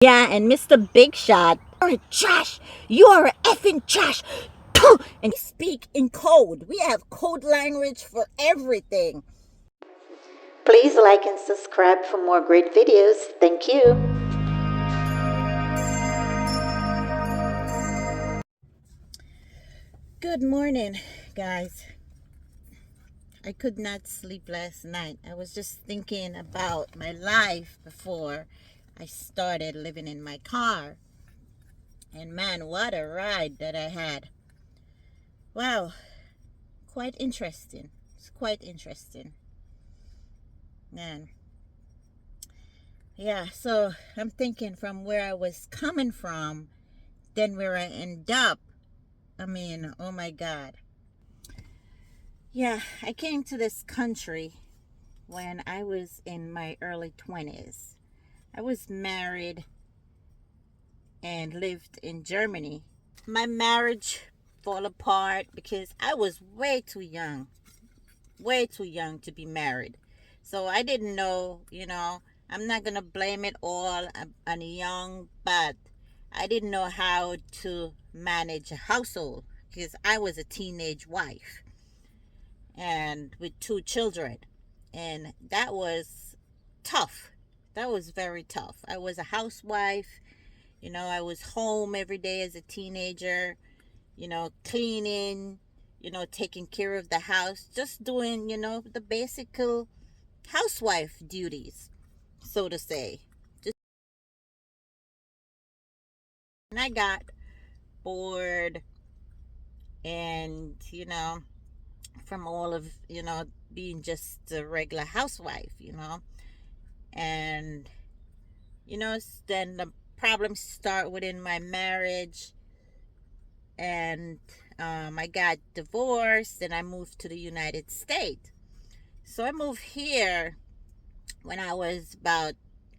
Yeah, and Mr. Big Shot, you're a trash. You are a effing trash. And we speak in code. We have code language for everything. Please like and subscribe for more great videos. Thank you. Good morning, guys. I could not sleep last night. I was just thinking about my life before I started living in my car. And man, what a ride that I had. Wow, quite interesting. It's quite interesting. Man. Yeah, so I'm thinking from where I was coming from, then where I end up. I mean, oh my God. Yeah, I came to this country when I was in my early 20s. I was married and lived in Germany. My marriage fell apart because I was way too young to be married. So I didn't know, I'm not going to blame it all on young, but I didn't know how to manage a household because I was a teenage wife and with two children. And that was tough. That was very tough. I was a housewife. I was home every day as a teenager, cleaning, taking care of the house, just doing, the basic housewife duties, so to say. Just and I got bored and, from all of, being just a regular housewife, and, then the problems start within my marriage and I got divorced and I moved to the United States. So I moved here when I was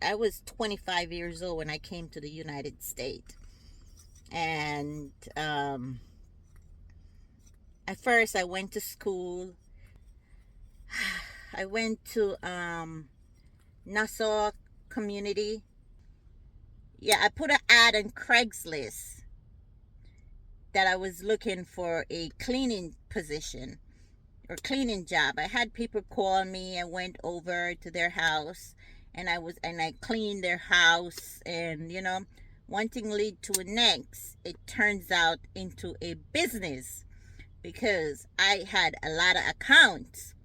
25 years old when I came to the United States. And at first I went to school. I went to Nassau Community. Yeah, I put an ad on Craigslist that I was looking for a cleaning position or cleaning job. I had people call me. I went over to their house and I cleaned their house, and one thing lead to a next. It turns out into a business because I had a lot of accounts.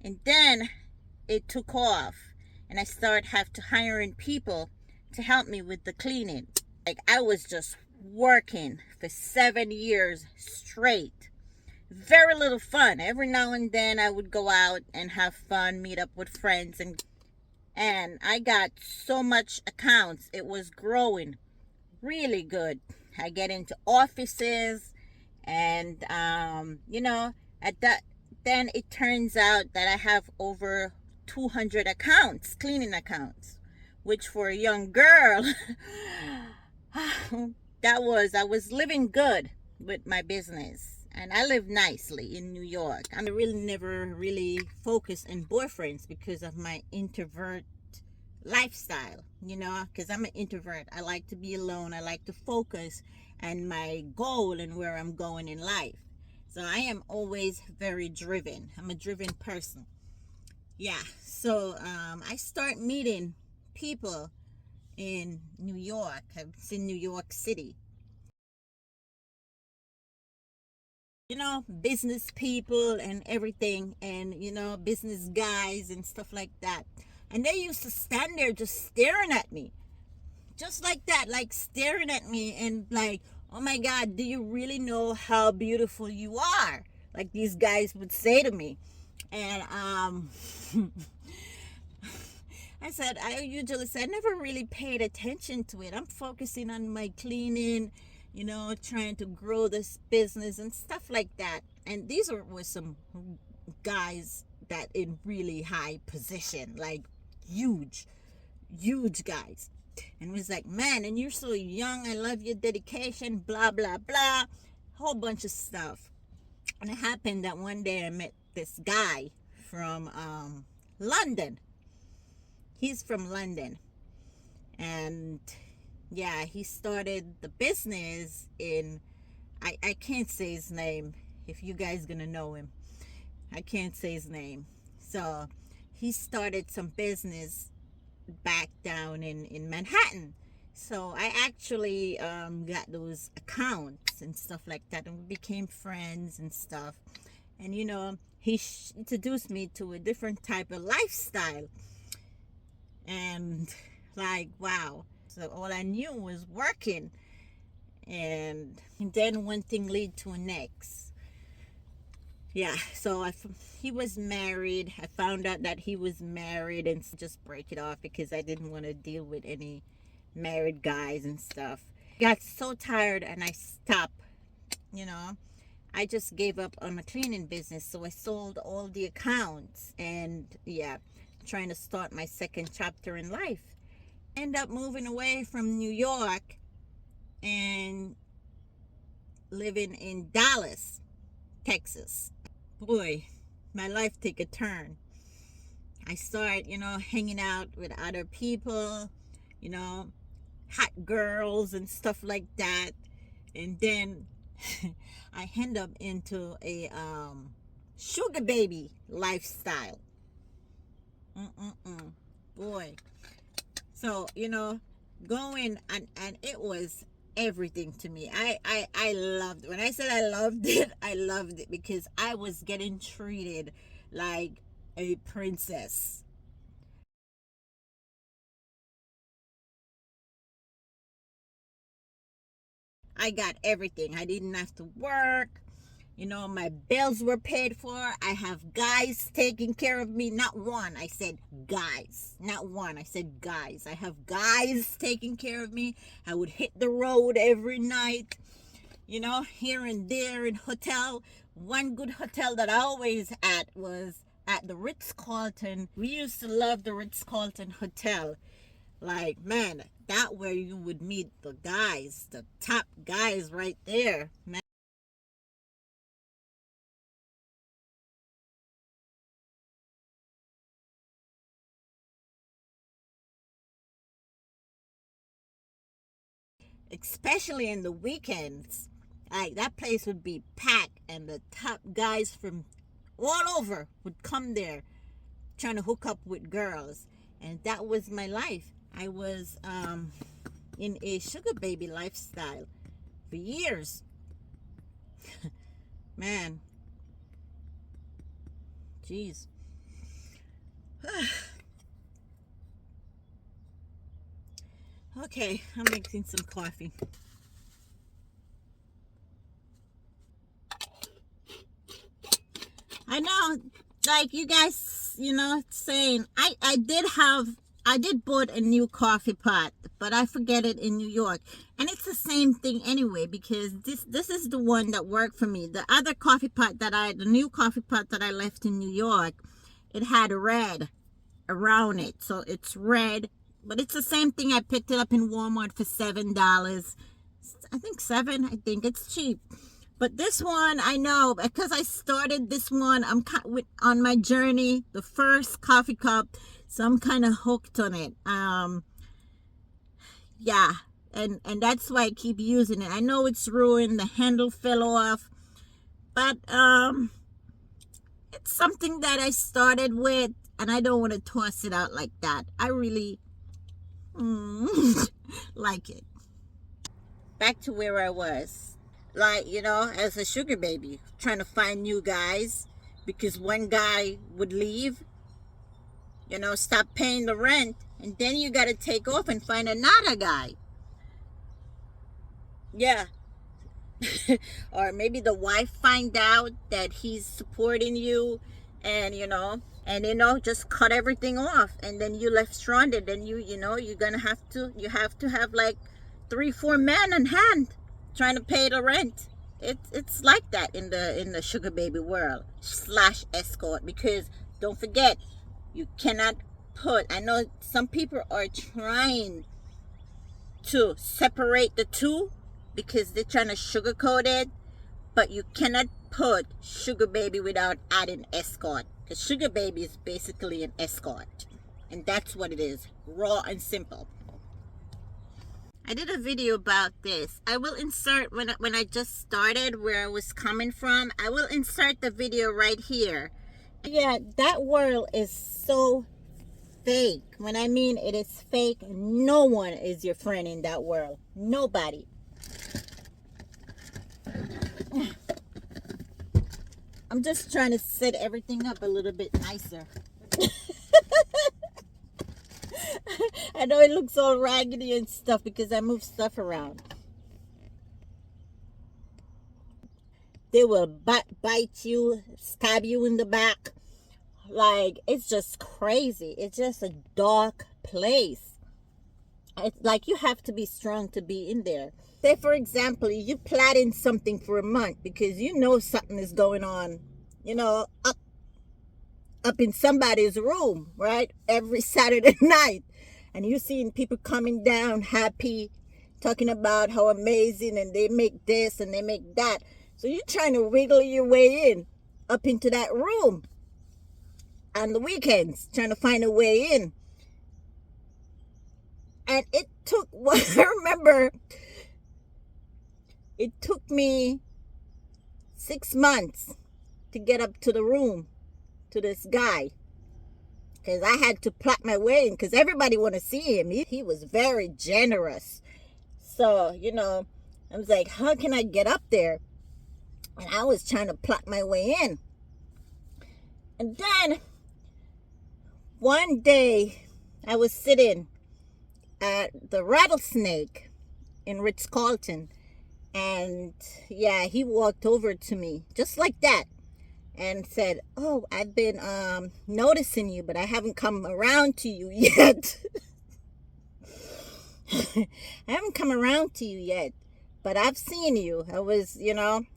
And then it took off and I started have to hiring people to help me with the cleaning. Like I was just working for 7 years straight. Very little fun. Every now and then I would go out and have fun, meet up with friends, and I got so much accounts. It was growing really good. I get into offices and at that then it turns out that I have over 200 accounts, cleaning accounts, which for a young girl I was living good with my business, and I live nicely in New York. I really never really focused on boyfriends because of my introvert lifestyle, because I'm an introvert. I like to be alone. I like to focus on my goal and where I'm going in life. So I am always very driven. I'm a driven person. Yeah. So I start meeting people in New York. I was in New York City. Business people and everything, and business guys and stuff like that. And they used to stand there just staring at me. Just like that, like staring at me and like, oh my God, do you really know how beautiful you are? Like these guys would say to me. And I usually say I never really paid attention to it. I'm focusing on my cleaning, trying to grow this business and stuff like that. And these were some guys that in really high position, like huge, huge guys. And was like, man, and you're so young. I love your dedication, blah, blah, blah. Whole bunch of stuff. And it happened that one day I met this guy from London. He's from London. And Yeah, he started the business in, I can't say his name. If you guys gonna know him, I can't say his name. So he started some business back down in Manhattan. So I actually got those accounts and stuff like that, and we became friends and stuff. And he introduced me to a different type of lifestyle, and like, wow. So all I knew was working, and then one thing lead to a next. Yeah, so he was married. I found out that he was married and just break it off because I didn't want to deal with any married guys and stuff. Got so tired and I stopped, you know. I just gave up on my cleaning business, so I sold all the accounts, and yeah, trying to start my second chapter in life. End up moving away from New York and living in Dallas, Texas. Boy, my life take a turn. I start, hanging out with other people, you know, hot girls and stuff like that. And then I end up into a sugar baby lifestyle. Mm-mm-mm. Boy. So, going and it was everything to me. I loved, when I said I loved it, I loved it because I was getting treated like a princess. I got everything. I didn't have to work. My bills were paid for. I have guys taking care of me. Not one. I said guys. Not one. I said guys. I have guys taking care of me. I would hit the road every night, here and there in hotel. One good hotel that I always at was at the Ritz-Carlton. We used to love the Ritz-Carlton Hotel. Like, man, that where you would meet the guys, the top guys right there, man. Especially in the weekends. Like, that place would be packed, and the top guys from all over would come there trying to hook up with girls. And that was my life. I was in a sugar baby lifestyle for years. Man, jeez. Okay, I'm mixing some coffee. I know, like you guys, saying I did bought a new coffee pot, but I forget it in New York, and it's the same thing anyway because this is the one that worked for me. The other coffee pot the new coffee pot that I left in New York, it had red around it, so it's red, but it's the same thing. I picked it up in Walmart for $7. I think seven. I think it's cheap. But this one, I know because I started this one. I'm on my journey, the first coffee cup, so I'm kind of hooked on it. Yeah, and that's why I keep using it. I know it's ruined. The handle fell off, but it's something that I started with, and I don't want to toss it out like that. I really like it. Back to where I was. Like, as a sugar baby, trying to find new guys because one guy would leave, stop paying the rent, and then you got to take off and find another guy. Yeah. Or maybe the wife find out that he's supporting you, and just cut everything off, and then you left stranded, and you're gonna have to have like 3 4 men on hand trying to pay the rent. It's like that in the sugar baby world slash escort, because don't forget, you cannot put, I know some people are trying to separate the two because they're trying to sugarcoat it, but you cannot put sugar baby without adding escort, because sugar baby is basically an escort, and that's what it is, raw and simple. I did a video about this. I will insert when I just started where I was coming from. I will insert the video right here. Yeah, that world is so fake. When I mean it is fake, no one is your friend in that world. Nobody. I'm just trying to set everything up a little bit nicer. I know it looks all raggedy and stuff because I move stuff around. They will bite you, stab you in the back. Like, it's just crazy. It's just a dark place. It's like you have to be strong to be in there. Say, for example, you plotting something for a month because you know something is going on, up in somebody's room, right? Every Saturday night. And you're seeing people coming down happy, talking about how amazing, and they make this and they make that. So you're trying to wiggle your way in, up into that room on the weekends, trying to find a way in. And it took, I remember, it took me 6 months to get up to the room to this guy. Because I had to plot my way in because everybody want to see him. He was very generous. So, I was like, how can I get up there? And I was trying to plot my way in. And then one day I was sitting at the Rattlesnake in Ritz-Carlton. And yeah, he walked over to me just like that and said, oh, I've been noticing you, but I haven't come around to you yet. I haven't come around to you yet, but I've seen you. I was,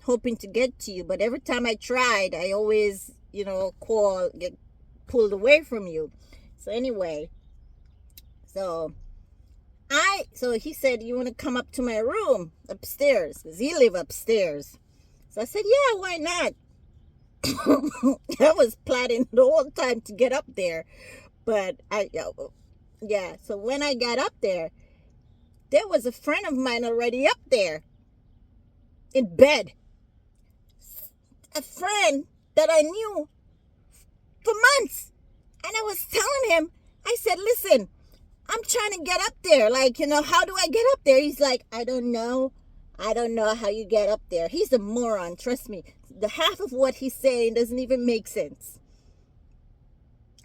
hoping to get to you, but every time I tried, I always, get pulled away from you. So anyway, so he said, you want to come up to my room upstairs? Because he live upstairs. So I said, yeah, why not? I was plotting the whole time to get up there. But so when I got up there was a friend of mine already up there in bed. A friend that I knew for months. And I was telling him, I said, listen, I'm trying to get up there. Like, how do I get up there? He's like, I don't know how you get up there. He's a moron, trust me. The half of what he's saying doesn't even make sense.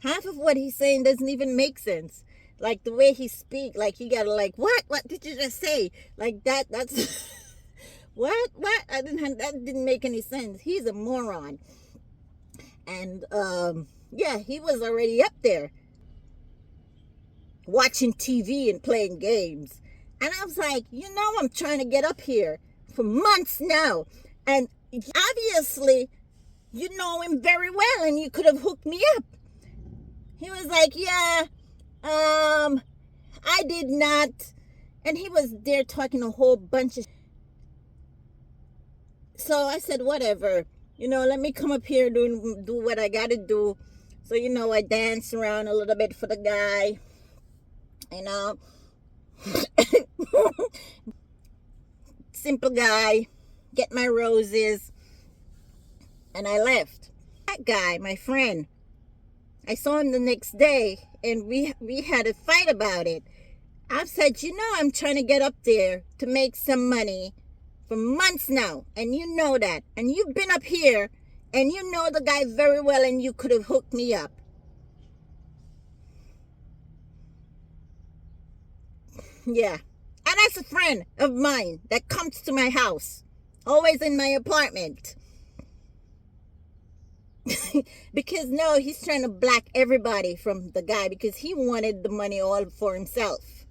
Half of what he's saying doesn't even make sense. Like the way he speak, like he gotta what did you just say? Like that's what? That didn't make any sense. He's a moron. And yeah, he was already up there watching TV and playing games. And I was like, I'm trying to get up here for months now. And obviously, you know him very well and you could have hooked me up. He was like, yeah, I did not. And he was there talking a whole bunch of. So I said, whatever, let me come up here, do what I got to do. So, I danced around a little bit for the guy, simple guy, get my roses, and I left. That guy, my friend, I saw him the next day, and we had a fight about it. I've said, I'm trying to get up there to make some money for months now, and you know that, and you've been up here, and you know the guy very well, and you could have hooked me up. Yeah. And that's a friend of mine that comes to my house, always in my apartment. Because no, he's trying to block everybody from the guy because he wanted the money all for himself.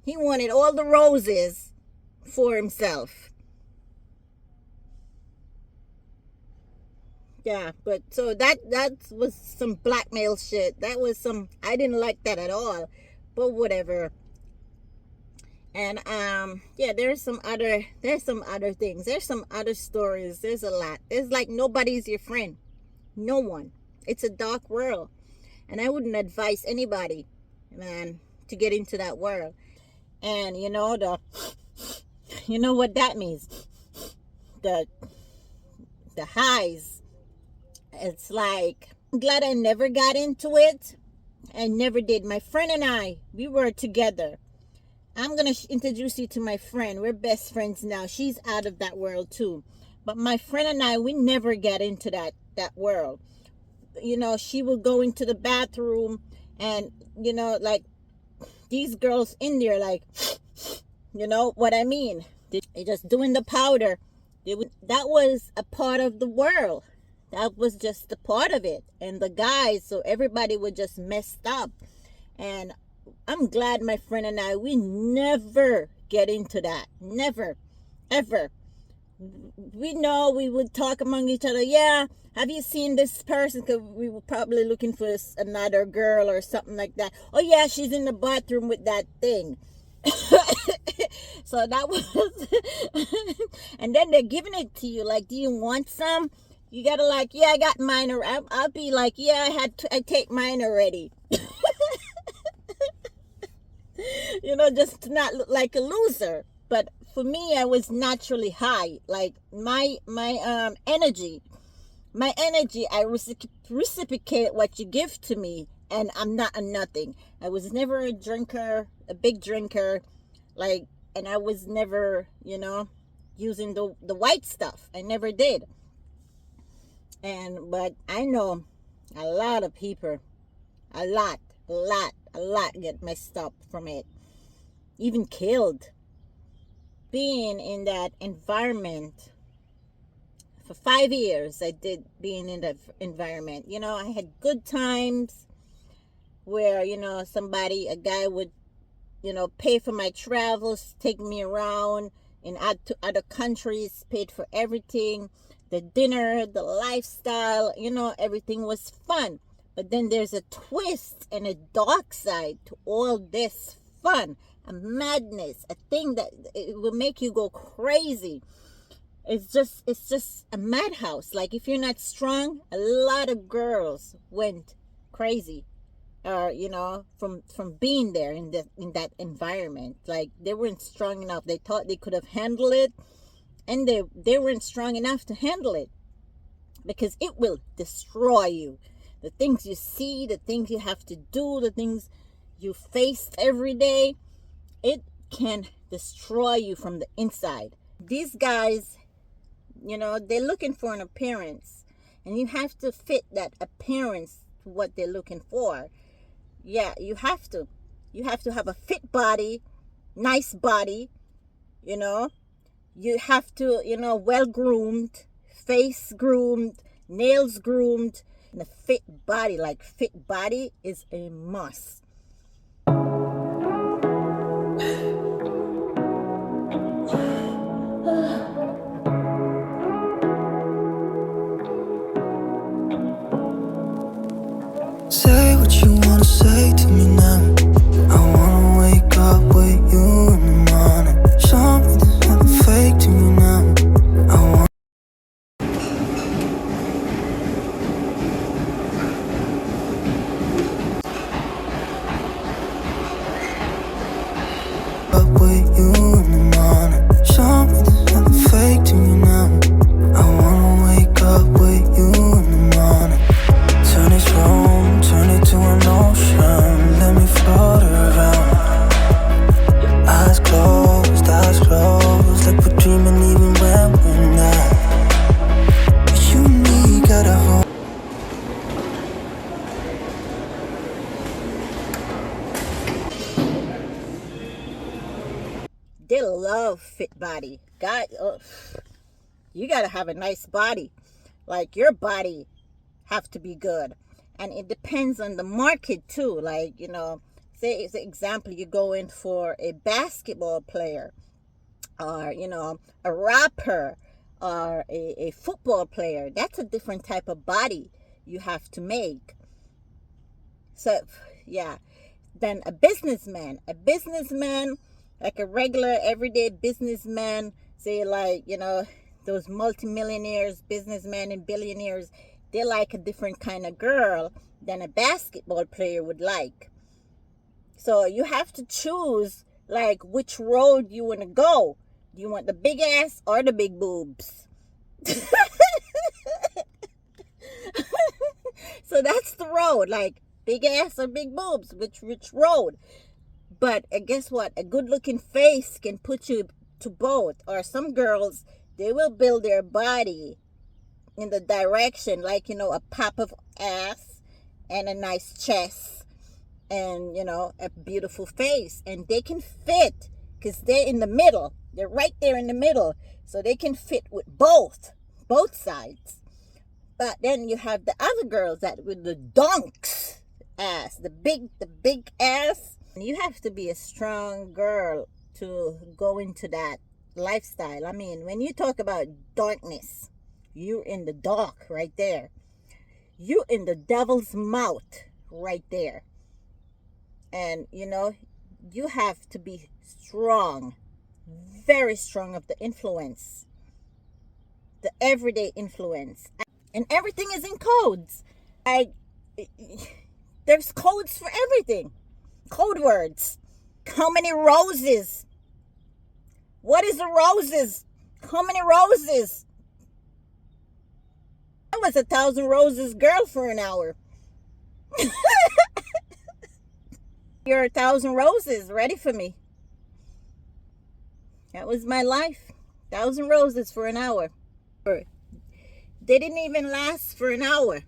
He wanted all the roses for himself. Yeah, but so that was some blackmail shit. That was I didn't like that at all. But whatever. And yeah, there's some other things. There's some other stories. There's a lot. It's like nobody's your friend. No one. It's a dark world. And I wouldn't advise anybody, man, to get into that world. And you know what that means, the highs. It's like, I'm glad I never got into it. I never did. My friend and I, we were together. I'm going to introduce you to my friend. We're best friends now. She's out of that world too. But my friend and I, we never got into that world. She would go into the bathroom and, like, these girls in there, like, you know what I mean? They just doing the powder. That was a part of the world. That was just a part of it. And the guys, so everybody was just messed up. And I'm glad my friend and I, we never get into that. Never, ever. We know we would talk among each other. Yeah, have you seen this person? Because we were probably looking for another girl or something like that. Oh yeah, she's in the bathroom with that thing. So that was, and then they're giving it to you. Like, do you want some? You gotta, like, yeah, I got mine. Or I'll be like, yeah, I take mine already. Just to not look like a loser. But for me, I was naturally high. Like, my energy, I reciprocate what you give to me, and I'm not a nothing. I was never a drinker, a big drinker, like, and I was never, using the white stuff. I never did. But I know a lot of people, a lot get messed up from it, even killed. Being in that environment for 5 years, I did being in that environment. I had good times where, a guy would, pay for my travels, take me around in other countries, paid for everything, the dinner, the lifestyle, everything was fun. But then there's a twist and a dark side to all this fun, a madness, a thing that it will make you go crazy. It's just a madhouse. Like, if you're not strong, a lot of girls went crazy, or from being there in that environment. Like, they weren't strong enough. They thought they could have handled it, and they weren't strong enough to handle it, because it will destroy you. The things you see, the things you have to do, the things you face every day, it can destroy you from the inside. These guys, they're looking for an appearance, and you have to fit that appearance to what they're looking for. Yeah, you have to have a fit body, nice body. You have to, well groomed, face groomed, nails groomed, and a fit body. Like, fit body is a must. Say what you wanna say to me now. I wanna wake up with you in the morning. Show me there's nothing fake to you now. I wanna up with you in the morning. Show me there's nothing fake to you now. I wanna wake up with you in the morning. Turn this room, turn it to an ocean. Let me float around. Eyes closed, like we're dreaming even when we're not. You and me got a home. They love fit body. God, you gotta have a nice body. Like, your body have to be good, and it depends on the market too. Like, say, as an example, you go in for a basketball player, or a rapper, or a football player. That's a different type of body you have to make. So, yeah. Then a businessman, like a regular everyday businessman, say, like, those multimillionaires, businessmen and billionaires, they like a different kind of girl than a basketball player would like. So you have to choose like which road you want to go. Do you want the big ass or the big boobs? So that's the road, like big ass or big boobs, which road. But guess what? A good looking face can put you to both. Or some girls, they will build their body in the direction, like, a pop of ass and a nice chest and, a beautiful face. And they can fit because they're in the middle. They're right there in the middle. So they can fit with both sides. But then you have the other girls that with the donks ass, the big ass. You have to be a strong girl to go into that lifestyle. I mean, when you talk about darkness, you're in the dark right there. You're in the devil's mouth right there. And, you have to be strong, very strong of the influence, the everyday influence. And everything is in codes. There's codes for everything. Code words. How many roses? What is a roses? How many roses? I was 1,000 roses girl for an hour. You're 1,000 roses ready for me. That was my life. 1,000 roses for an hour. They didn't even last for an hour.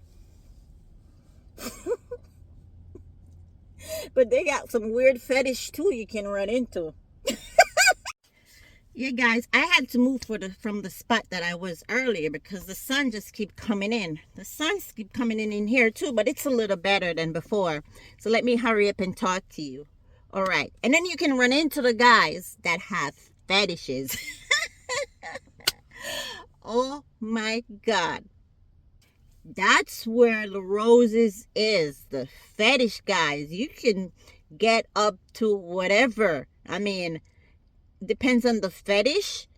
But they got some weird fetish too you can run into. Yeah, guys, I had to move from the spot that I was earlier because the sun just keep coming in. The suns keep coming in here too, but it's a little better than before. So let me hurry up and talk to you. All right. And then you can run into the guys that have fetishes. Oh my God. That's where the roses is. The fetish guys. You can get up to whatever. I mean, depends on the fetish.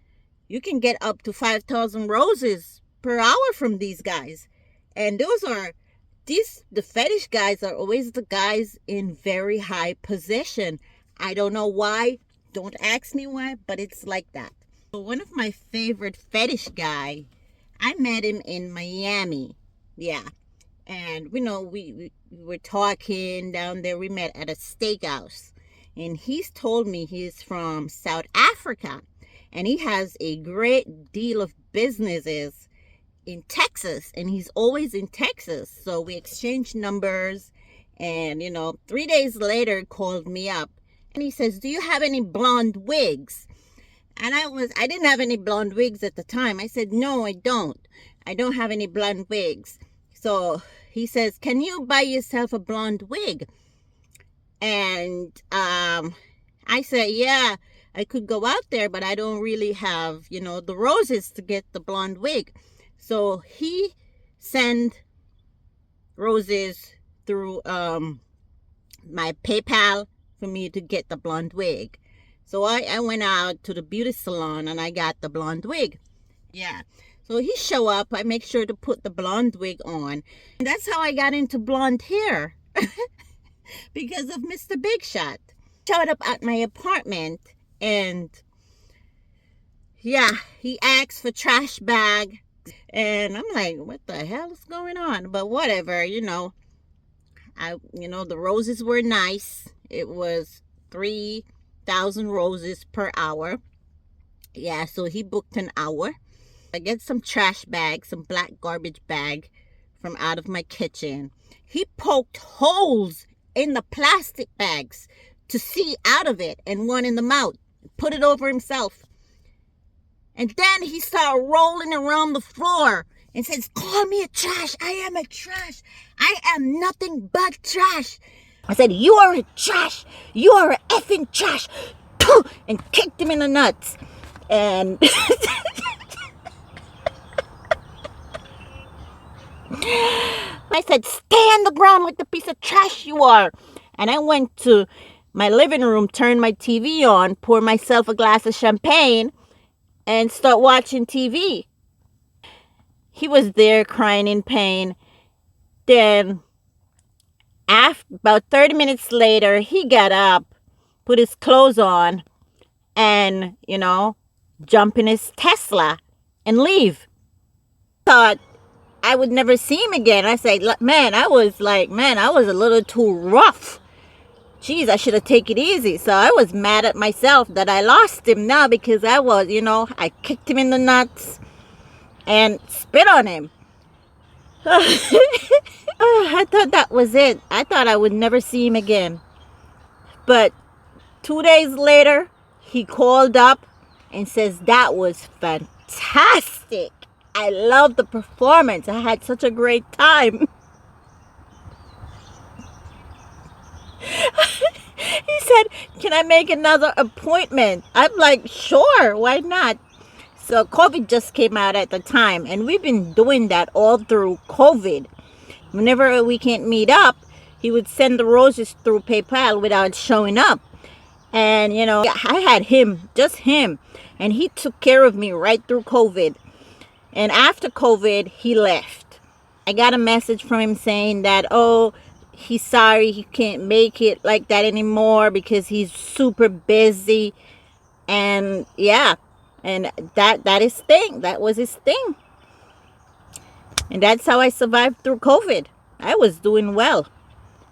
You can get up to 5,000 roses per hour from these guys. And the fetish guys are always the guys in very high position. I don't know why. Don't ask me why, but it's like that. One of my favorite fetish guy, I met him in Miami. Yeah. And, we were talking down there. We met at a steakhouse. And he's told me he's from South Africa. And he has a great deal of businesses in Texas. And he's always in Texas. So we exchanged numbers. And, 3 days later, called me up. And he says, do you have any blonde wigs? And I didn't have any blonde wigs at the time. I said, no, I don't. I don't have any blonde wigs. So he says, can you buy yourself a blonde wig? And I said, yeah, I could go out there, but I don't really have, the roses to get the blonde wig. So he sent roses through my PayPal for me to get the blonde wig. So I went out to the beauty salon and I got the blonde wig. Yeah. So he show up. I make sure to put the blonde wig on. And that's how I got into blonde hair. Because of Mr. Big Shot. Showed up at my apartment and yeah, he asked for trash bag. And I'm like, what the hell is going on? But whatever, the roses were nice. It was 3,000 roses per hour. Yeah, so he booked an hour. I get some trash bag, some black garbage bag from out of my kitchen. He poked holes in the plastic bags to see out of it and one in the mouth. Put it over himself. And then he started rolling around the floor and says, call me a trash. I am a trash. I am nothing but trash. I said, you are a trash. You are a effing trash. And kicked him in the nuts. And I said, stay on the ground with the piece of trash you are. And I went to my living room, turned my TV on, poured myself a glass of champagne, and start watching TV. He was there crying in pain. Then, about 30 minutes later, he got up, put his clothes on, and, jump in his Tesla and leave. Thought I would never see him again. I said, man, I was a little too rough. Jeez, I should have taken it easy. So I was mad at myself that I lost him now, because I kicked him in the nuts and spit on him. I thought that was it. I thought I would never see him again. But 2 days later, he called up and says, that was fantastic. I loved the performance. I had such a great time. He said, can I make another appointment? I'm like, sure, why not? So COVID just came out at the time, and we've been doing that all through COVID. Whenever we can't meet up, he would send the roses through PayPal without showing up. And, I had just him, and he took care of me right through COVID. And after COVID, he left. I got a message from him saying that, he's sorry he can't make it like that anymore because he's super busy. And yeah, and that is thing. That was his thing. And that's how I survived through COVID. I was doing well.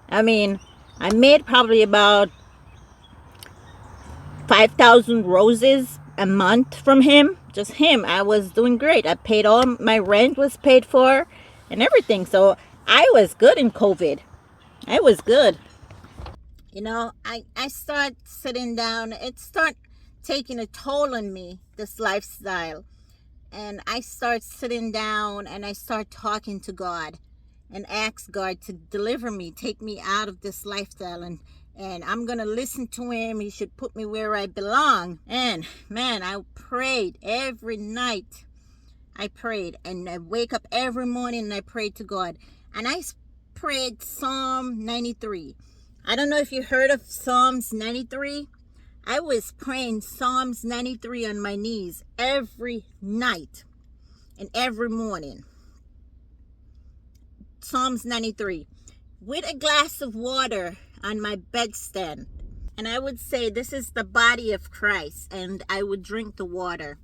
I mean, I made probably about 5,000 roses a month from him. Just him. I was doing great. I paid all my rent was paid for and everything. So I was good in COVID. I was good. I start sitting down. It start taking a toll on me, this lifestyle. And I start sitting down and I start talking to God and ask God to deliver me, take me out of this lifestyle. And I'm going to listen to him. He should put me where I belong. And man, I prayed every night. I prayed, and I wake up every morning and I prayed to God. And I prayed Psalm 93. I don't know if you heard of Psalms 93. I was praying Psalms 93 on my knees every night and every morning. Psalms 93. With a glass of water on my bedstand. And I would say, this is the body of Christ. And I would drink the water.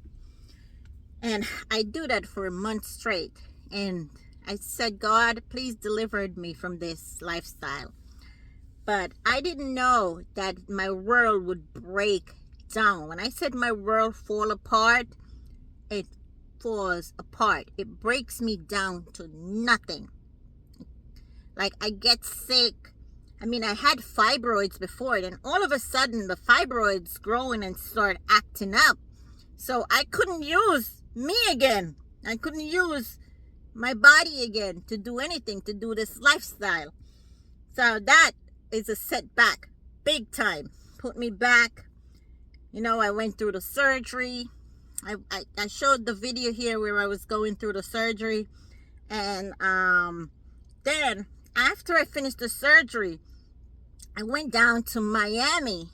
And I do that for a month straight. And I said, God, please deliver me from this lifestyle. But I didn't know that my world would break down. When I said my world fall apart, it falls apart. It breaks me down to nothing. Like, I get sick. I mean, I had fibroids before, and all of a sudden the fibroids growing and start acting up. So I couldn't use me again. I couldn't use my body again to do anything, to do this lifestyle. So that is a setback, big time. Put me back. I went through the surgery. I showed the video here where I was going through the surgery. And then after I finished the surgery, I went down to Miami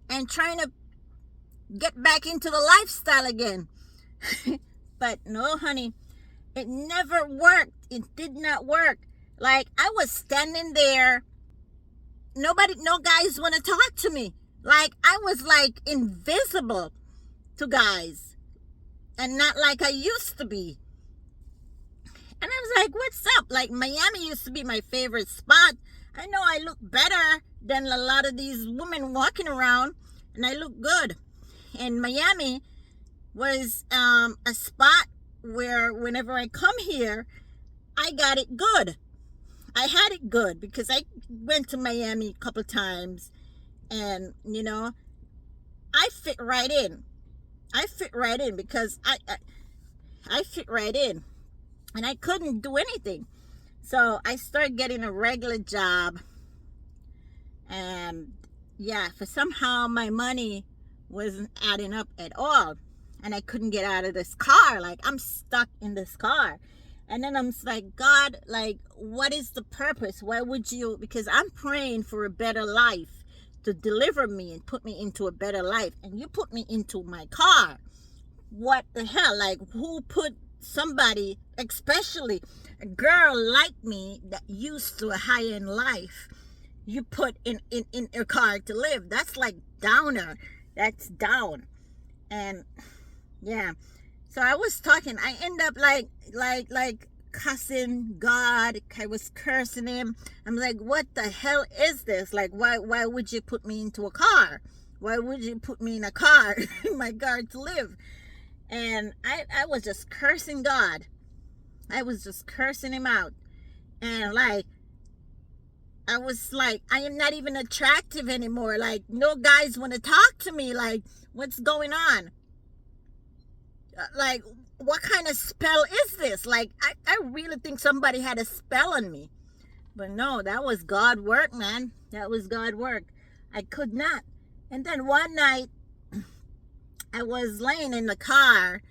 and trying to get back into the lifestyle again. But no, honey, it never worked. It did not work. Like, I was standing there. No guys want to talk to me. Like, I was like invisible to guys. And not like I used to be. And I was like, what's up? Like, Miami used to be my favorite spot. I know I look better than a lot of these women walking around. And I look good. And Miami was a spot where whenever I come here, I got it good. I had it good because I went to Miami a couple times. And, I fit right in. I fit right in because I fit right in. And I couldn't do anything. So I started getting a regular job. And yeah, for somehow my money wasn't adding up at all. And I couldn't get out of this car. Like, I'm stuck in this car. And then I'm like, God, like, what is the purpose? Why would you? Because I'm praying for a better life to deliver me and put me into a better life. And you put me into my car. What the hell? Like, who put somebody, especially a girl like me that used to a high-end life, you put in your car to live. That's like downer. That's down. And yeah, so I was talking, I end up like cussing God. I was cursing him. I'm like, what the hell is this? Like, why would you put me into a car? Why would you put me in a car, in my car to live? And I was just cursing God. I was just cursing him out. And like, I was like, I am not even attractive anymore. Like, no guys want to talk to me. Like, what's going on? Like, what kind of spell is this? Like, I really think somebody had a spell on me. But no, that was God work, man. That was God work. I could not. And then one night, I was laying in the car.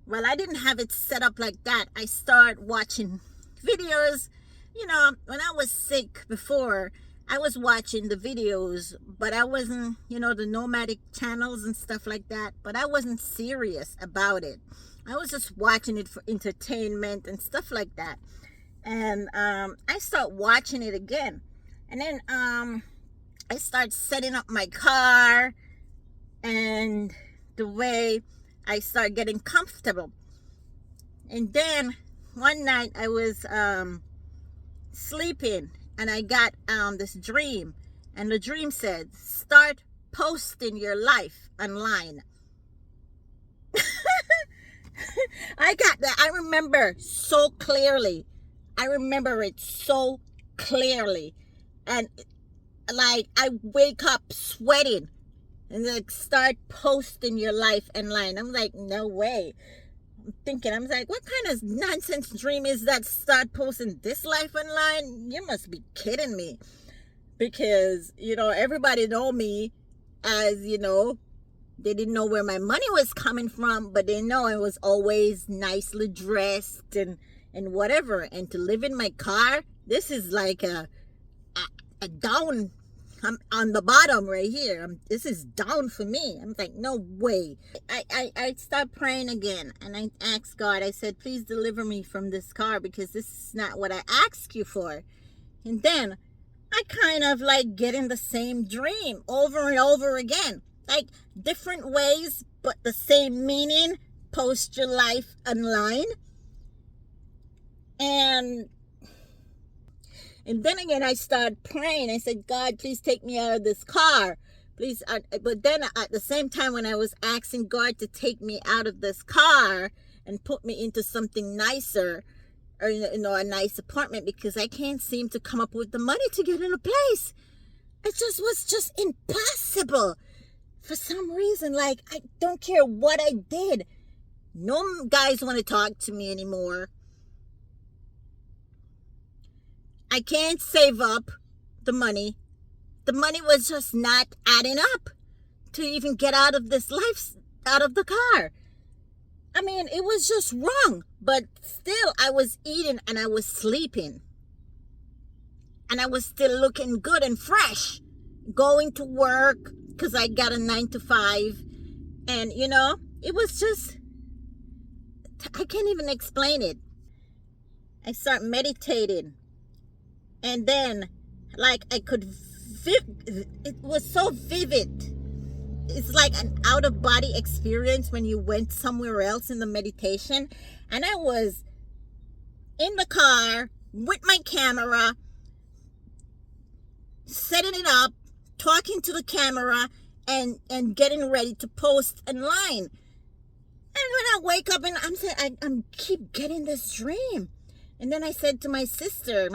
Well, I didn't have it set up like that. I started watching videos. You know, when I was sick before, I was watching the videos, but I wasn't, you know, the nomadic channels and stuff like that, but I wasn't serious about it. I was just watching it for entertainment and stuff like that. And I started watching it again. And then I started setting up my car, and the way I started getting comfortable. And then one night I was sleeping, and I got this dream, and the dream said, start posting your life online. I got that. I remember so clearly. I remember it so clearly. And like, I wake up sweating and like, start posting your life online. I'm like, no way. I'm thinking, I'm like, what kind of nonsense dream is that? Start posting this life online? You must be kidding me. Because, you know, everybody know me as, you know, they didn't know where my money was coming from, but they know I was always nicely dressed and whatever. And to live in my car, this is like a down. I'm on the bottom right here. This is down for me. I'm like, no way. I started praying again, and I asked God, I said, please deliver me from this car, because this is not what I asked you for. And then I kind of like get in the same dream over and over again, like different ways, but the same meaning. Post your life online. And then again, I started praying. I said, God, please take me out of this car. Please. But then at the same time, when I was asking God to take me out of this car and put me into something nicer, or, you know, a nice apartment, because I can't seem to come up with the money to get in a place. It just was just impossible. For some reason, like, I don't care what I did. No guys want to talk to me anymore. I can't save up the money. The money was just not adding up to even get out of this life, out of the car. I mean, it was just wrong. But still, I was eating and I was sleeping. And I was still looking good and fresh. Going to work, because I got a 9-to-5. And, you know, it was just, I can't even explain it. I start meditating. And then, like, I could, it was so vivid. It's like an out-of-body experience when you went somewhere else in the meditation. And I was in the car with my camera, setting it up, talking to the camera, and getting ready to post online. And when I wake up, and I'm saying, I'm keep getting this dream. And then I said to my sister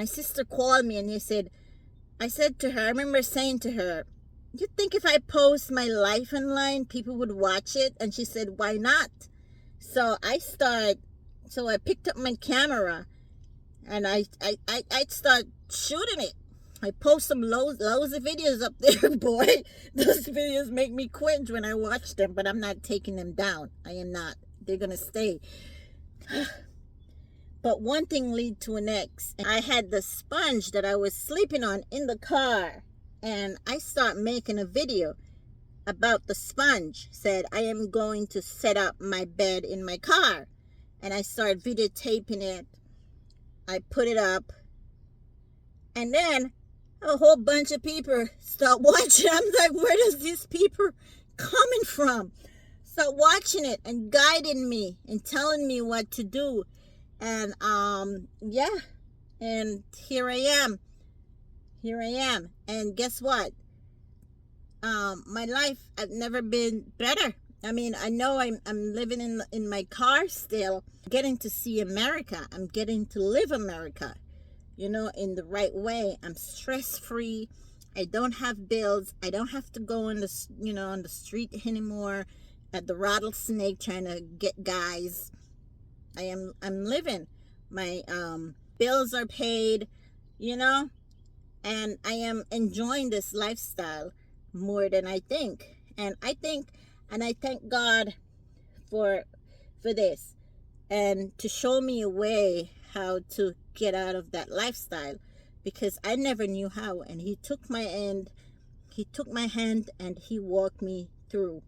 called me, and I said to her, I remember saying to her, you think if I post my life online, people would watch it? And she said, why not? So I picked up my camera, and I start shooting it. I post some loads of videos up there, boy. Those videos make me cringe when I watch them, but I'm not taking them down. I am not. They're going to stay. But one thing lead to the next. I had the sponge that I was sleeping on in the car, and I start making a video about the sponge. Said, I am going to set up my bed in my car. And I start videotaping it. I put it up. And then A whole bunch of people start watching. I'm like, where does this people coming from? Start watching it and guiding me and telling me what to do. And yeah, and here I am. And guess what? My life I've never been better. I mean, I know I'm living in my car still, getting to see America. I'm getting to live America, you know, in the right way. I'm stress free. I don't have bills. I don't have to go on the, you know, on the street anymore at the rattlesnake trying to get guys. I'm living. My bills are paid, you know, and I am enjoying this lifestyle more than I think. And I thank God for this, and to show me a way how to get out of that lifestyle, because I never knew how, and he took my hand and he walked me through.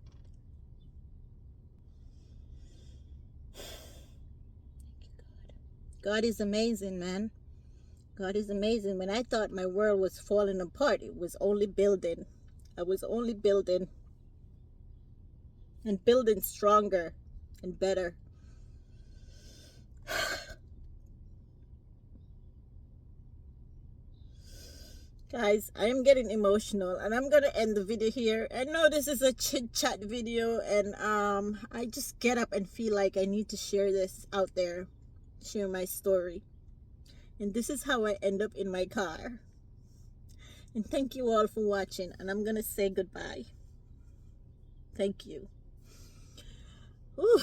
God is amazing, man. God is amazing. When I thought my world was falling apart, it was only building. I was only building and building stronger and better. Guys, I am getting emotional, and I'm gonna end the video here. I know this is a chit chat video, and I just get up and feel like I need to share this out there, share my story. And this is how I end up in my car. And thank you all for watching, and I'm gonna say goodbye. Thank you. Ooh.